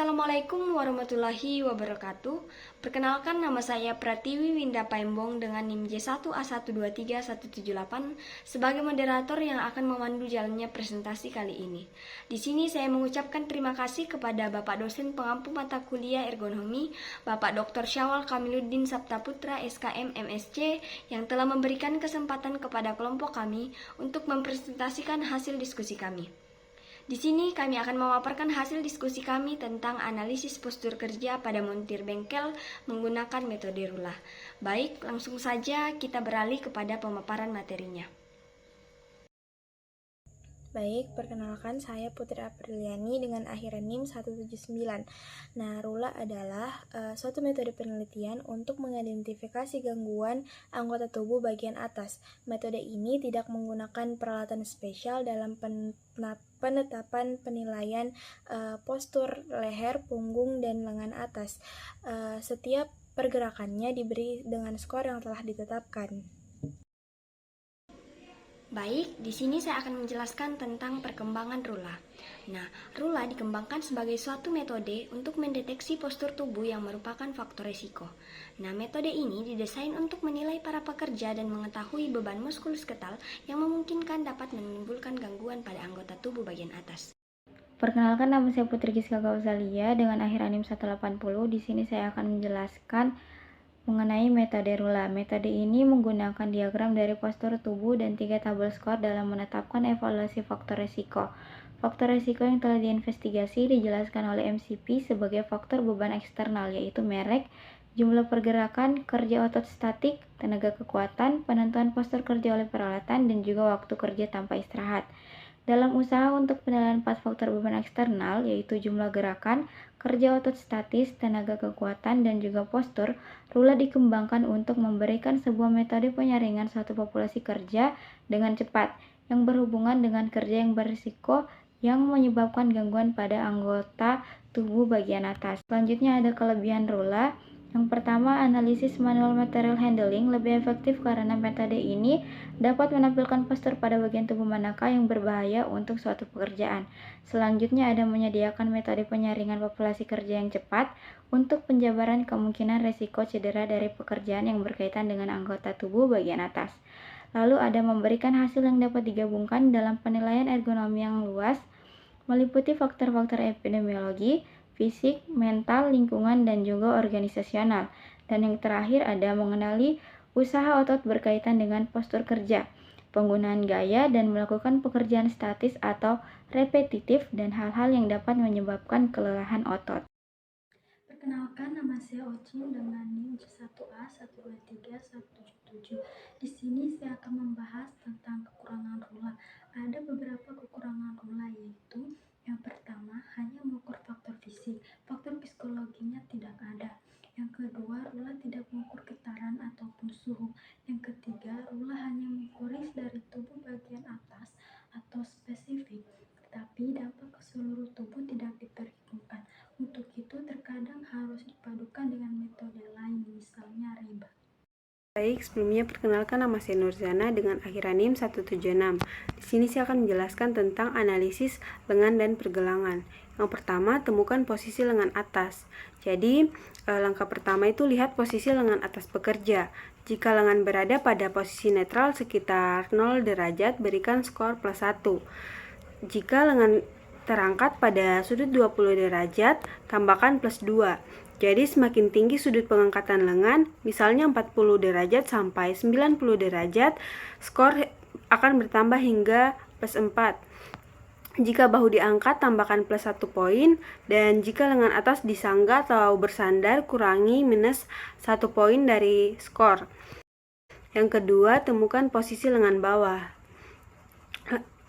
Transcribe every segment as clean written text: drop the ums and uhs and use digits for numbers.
Assalamualaikum warahmatullahi wabarakatuh. Perkenalkan, nama saya Pratiwi Winda Paimbong dengan NIM J1A123178 sebagai moderator yang akan memandu jalannya presentasi kali ini. Di sini saya mengucapkan terima kasih kepada Bapak dosen pengampu mata kuliah ergonomi, Bapak Dr. Syawal Kamiluddin Saptaputra SKM MSc yang telah memberikan kesempatan kepada kelompok kami untuk mempresentasikan hasil diskusi kami. Di sini kami akan memaparkan hasil diskusi kami tentang analisis postur kerja pada montir bengkel menggunakan metode RULA. Baik, langsung saja kita beralih kepada pemaparan materinya. Baik, perkenalkan saya Putri Apriliani dengan akhiran NIM 179. Nah, RULA adalah suatu metode penelitian untuk mengidentifikasi gangguan anggota tubuh bagian atas. Metode ini tidak menggunakan peralatan spesial dalam penetapan penilaian postur leher, punggung, dan lengan atas. Setiap pergerakannya diberi dengan skor yang telah ditetapkan. Baik, di sini saya akan menjelaskan tentang perkembangan RULA. Nah, RULA dikembangkan sebagai suatu metode untuk mendeteksi postur tubuh yang merupakan faktor risiko. Nah, metode ini didesain untuk menilai para pekerja dan mengetahui beban muskuloskeletal yang memungkinkan dapat menimbulkan gangguan pada anggota tubuh bagian atas. Perkenalkan, nama saya Putri Giska Gauzalia dengan akhir NIM 180. Di sini saya akan menjelaskan mengenai metode RULA. Metode ini menggunakan diagram dari postur tubuh dan 3 tabel skor dalam menetapkan evaluasi faktor risiko. Faktor risiko yang telah diinvestigasi dijelaskan oleh MCP sebagai faktor beban eksternal, yaitu merek, jumlah pergerakan, kerja otot statik, tenaga kekuatan, penentuan postur kerja oleh peralatan, dan juga waktu kerja tanpa istirahat. Dalam usaha untuk penilaian 4 faktor beban eksternal, yaitu jumlah gerakan, kerja otot statis, tenaga kekuatan, dan juga postur, RULA dikembangkan untuk memberikan sebuah metode penyaringan suatu populasi kerja dengan cepat, yang berhubungan dengan kerja yang berisiko yang menyebabkan gangguan pada anggota tubuh bagian atas. Selanjutnya ada kelebihan RULA. Yang pertama, analisis manual material handling lebih efektif karena metode ini dapat menampilkan postur pada bagian tubuh manakah yang berbahaya untuk suatu pekerjaan. Selanjutnya ada menyediakan metode penyaringan populasi kerja yang cepat untuk penjabaran kemungkinan resiko cedera dari pekerjaan yang berkaitan dengan anggota tubuh bagian atas. Lalu ada memberikan hasil yang dapat digabungkan dalam penilaian ergonomi yang luas, meliputi faktor-faktor epidemiologi, fisik, mental, lingkungan, dan juga organisasional. Dan yang terakhir ada mengenali usaha otot berkaitan dengan postur kerja, penggunaan gaya, dan melakukan pekerjaan statis atau repetitif, dan hal-hal yang dapat menyebabkan kelelahan otot. Perkenalkan, nama saya Ocin dengan NIM J1A123177. Di sini saya akan membahas tentang kekurangan RULA. Ada beberapa kekurangan RULA, yaitu yang pertama, hanya mengukur faktor fisik, faktor psikologinya tidak ada. Yang kedua, RULA tidak mengukur getaran ataupun suhu. Yang ketiga, RULA hanya mengukur dari tubuh bagian atas atau spesifik, tetapi dampak ke seluruh tubuh tidak diperhitungkan. Untuk itu, terkadang harus dipadukan dengan metode lain, misalnya REBA. Baik, sebelumnya perkenalkan, nama saya Nurzana dengan akhiran NIM 176. Di sini saya akan menjelaskan tentang analisis lengan dan pergelangan. Yang pertama, temukan posisi lengan atas. Jadi, langkah pertama itu lihat posisi lengan atas pekerja. Jika lengan berada pada posisi netral sekitar 0 derajat, berikan skor +1. Jika lengan terangkat pada sudut 20 derajat, tambahkan +2. Jadi semakin tinggi sudut pengangkatan lengan, misalnya 40 derajat sampai 90 derajat, skor akan bertambah hingga +4. Jika bahu diangkat, tambahkan +1 poin, dan jika lengan atas disanggah atau bersandar, kurangi -1 poin dari skor. Yang kedua, temukan posisi lengan bawah.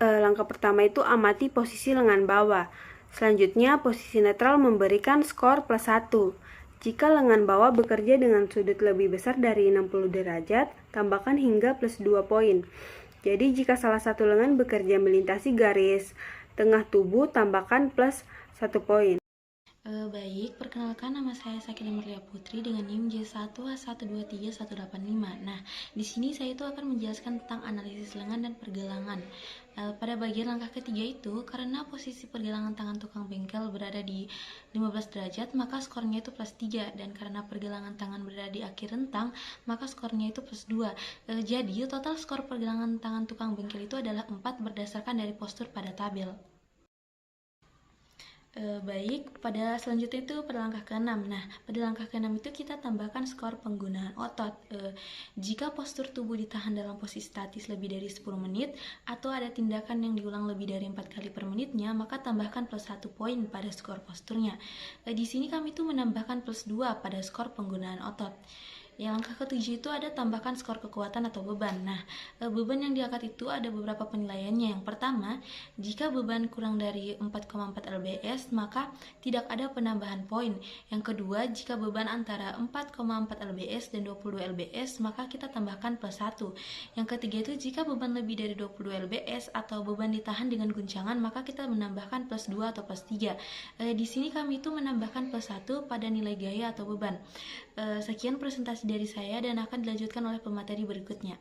Langkah pertama itu amati posisi lengan bawah. Selanjutnya, posisi netral memberikan skor +1. Jika lengan bawah bekerja dengan sudut lebih besar dari 60 derajat, tambahkan hingga +2 poin. Jadi, jika salah satu lengan bekerja melintasi garis tengah tubuh, tambahkan +1 poin. Baik, perkenalkan nama saya Sakila Murlia Putri dengan NIM J1H1231855. Nah, di sini saya itu akan menjelaskan tentang analisis lengan dan pergelangan. Pada bagian langkah ketiga itu, karena posisi pergelangan tangan tukang bengkel berada di 15 derajat, maka skornya itu plus 3. Dan karena pergelangan tangan berada di akhir rentang, maka skornya itu plus 2. Jadi, total skor pergelangan tangan tukang bengkel itu adalah 4 berdasarkan dari postur pada tabel. Baik, pada selanjutnya itu pada langkah ke-6. Nah, pada langkah ke-6 itu kita tambahkan skor penggunaan otot. Jika postur tubuh ditahan dalam posisi statis lebih dari 10 menit atau ada tindakan yang diulang lebih dari 4 kali per menitnya, maka tambahkan plus 1 poin pada skor posturnya. Di sini kami itu menambahkan plus 2 pada skor penggunaan otot. Yang langkah ke-7 itu ada tambahkan skor kekuatan atau beban. Nah, beban yang diangkat itu ada beberapa penilaiannya. Yang pertama, jika beban kurang dari 4,4 lbs, maka tidak ada penambahan poin. Yang kedua, jika beban antara 4,4 lbs dan 22 lbs, maka kita tambahkan plus 1. Yang ketiga itu, jika beban lebih dari 22 lbs atau beban ditahan dengan guncangan, maka kita menambahkan plus 2 atau plus 3. Di sini kami itu menambahkan plus 1 pada nilai gaya atau beban. Sekian presentasi dari saya dan akan dilanjutkan oleh pemateri berikutnya.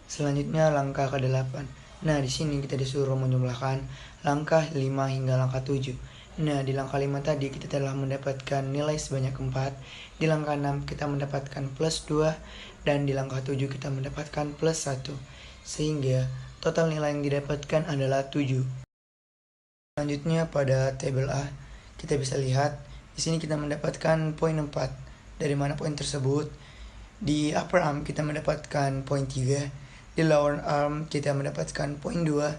Selanjutnya langkah ke-8. Nah, di sini kita disuruh menjumlahkan langkah 5 hingga langkah 7. Nah, di langkah 5 tadi kita telah mendapatkan nilai sebanyak 4. Di langkah 6 kita mendapatkan plus 2 dan di langkah 7 kita mendapatkan plus 1. Sehingga total nilai yang didapatkan adalah 7. Selanjutnya pada tabel A, kita bisa lihat di sini kita mendapatkan poin 4. Dari mana poin tersebut? Di upper arm kita mendapatkan poin 3, di lower arm kita mendapatkan poin 2,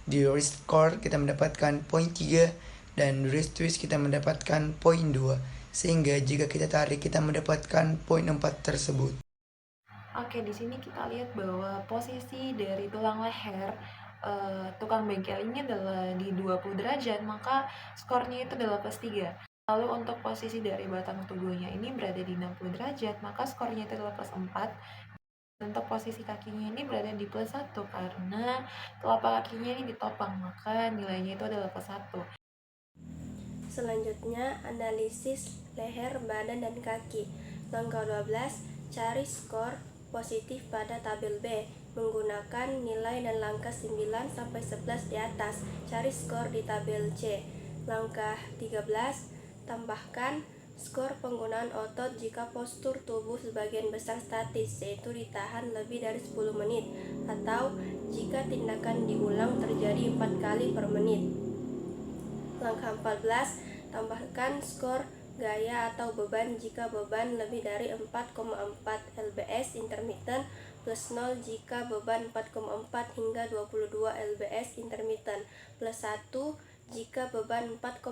di wrist core kita mendapatkan poin 3, dan wrist twist kita mendapatkan poin 2. Sehingga jika kita tarik kita mendapatkan poin 4 tersebut. Oke, di sini kita lihat bahwa posisi dari tulang leher tukang bengkel ini adalah di 20 derajat, maka skornya itu adalah plus 3. Lalu untuk posisi dari batang tubuhnya ini berada di 60 derajat, maka skornya itu adalah plus 4. Untuk posisi kakinya ini berada di plus 1 karena telapak kakinya ini ditopang, maka nilainya itu adalah plus 1. Selanjutnya, analisis leher, badan, dan kaki. Langkah 12, cari skor positif pada tabel B menggunakan nilai dan langkah 9 sampai 11 di atas. Cari skor di tabel C. Langkah 13, tambahkan skor penggunaan otot jika postur tubuh sebagian besar statis, yaitu ditahan lebih dari 10 menit, atau jika tindakan diulang terjadi 4 kali per menit. Langkah 14, tambahkan skor gaya atau beban jika beban lebih dari 4,4 lbs intermittent, plus 0 jika beban 4,4 hingga 22 lbs intermittent, plus 1 jika beban 4,4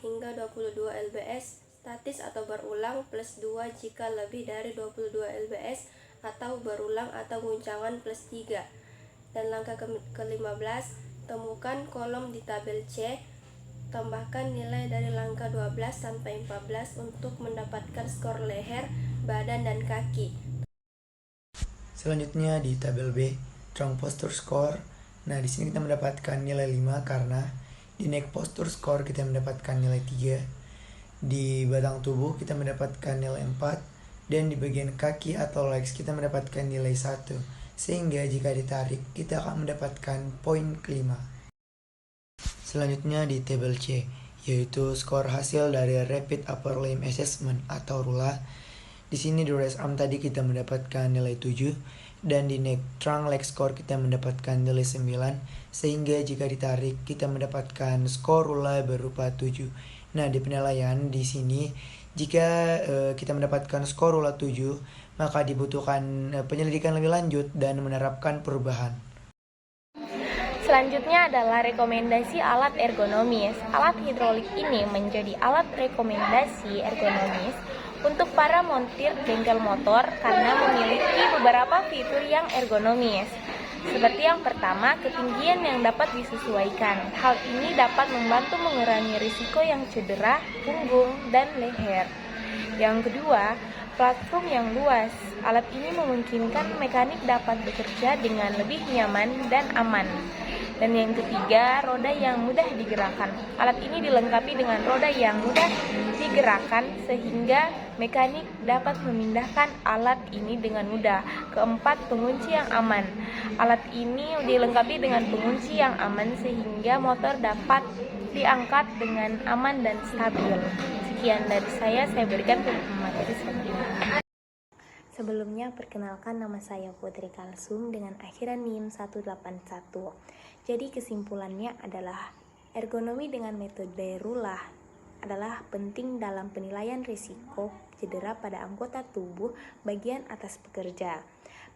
hingga 22 lbs statis atau berulang, plus 2 jika lebih dari 22 lbs atau berulang atau guncangan, plus 3. Dan langkah ke-15, temukan kolom di tabel C. Tambahkan nilai dari langkah 12 sampai 14 untuk mendapatkan skor leher, badan, dan kaki. Selanjutnya di tabel B, trunk posture score. Nah, di sini kita mendapatkan nilai 5 karena di neck posture score kita mendapatkan nilai 3. Di batang tubuh kita mendapatkan nilai 4. Dan di bagian kaki atau legs kita mendapatkan nilai 1. Sehingga jika ditarik kita akan mendapatkan poin ke-5. Selanjutnya di tabel C, yaitu skor hasil dari Rapid Upper Limb Assessment atau RULA. Di sini di raise arm tadi kita mendapatkan nilai 7 dan di neck trunk leg score kita mendapatkan nilai 9, sehingga jika ditarik kita mendapatkan skor RULA berupa 7. Nah, di penilaian di sini jika kita mendapatkan skor RULA 7, maka dibutuhkan penyelidikan lebih lanjut dan menerapkan perubahan. Selanjutnya adalah rekomendasi alat ergonomis. Alat hidrolik ini menjadi alat rekomendasi ergonomis untuk para montir bengkel motor karena memiliki beberapa fitur yang ergonomis. Seperti yang pertama, ketinggian yang dapat disesuaikan. Hal ini dapat membantu mengurangi risiko yang cedera, punggung, dan leher. Yang kedua, platform yang luas. Alat ini memungkinkan mekanik dapat bekerja dengan lebih nyaman dan aman. Dan yang ketiga, roda yang mudah digerakkan. Alat ini dilengkapi dengan roda yang mudah digerakkan sehingga mekanik dapat memindahkan alat ini dengan mudah. Keempat, pengunci yang aman. Alat ini dilengkapi dengan pengunci yang aman sehingga motor dapat diangkat dengan aman dan stabil. Sekian dari saya berikan ke materi selanjutnya. Sebelumnya, perkenalkan nama saya Putri Kalsum dengan akhiran NIM 181. Jadi kesimpulannya adalah ergonomi dengan metode RULA adalah penting dalam penilaian risiko cedera pada anggota tubuh bagian atas pekerja.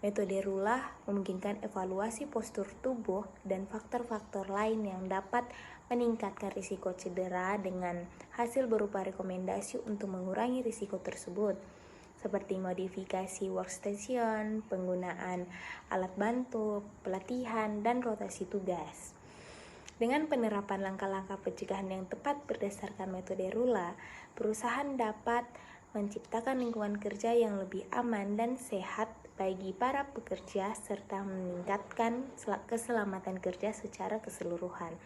Metode RULA memungkinkan evaluasi postur tubuh dan faktor-faktor lain yang dapat meningkatkan risiko cedera dengan hasil berupa rekomendasi untuk mengurangi risiko tersebut, seperti modifikasi workstation, penggunaan alat bantu, pelatihan, dan rotasi tugas. Dengan penerapan langkah-langkah pencegahan yang tepat berdasarkan metode RULA, perusahaan dapat menciptakan lingkungan kerja yang lebih aman dan sehat bagi para pekerja serta meningkatkan keselamatan kerja secara keseluruhan.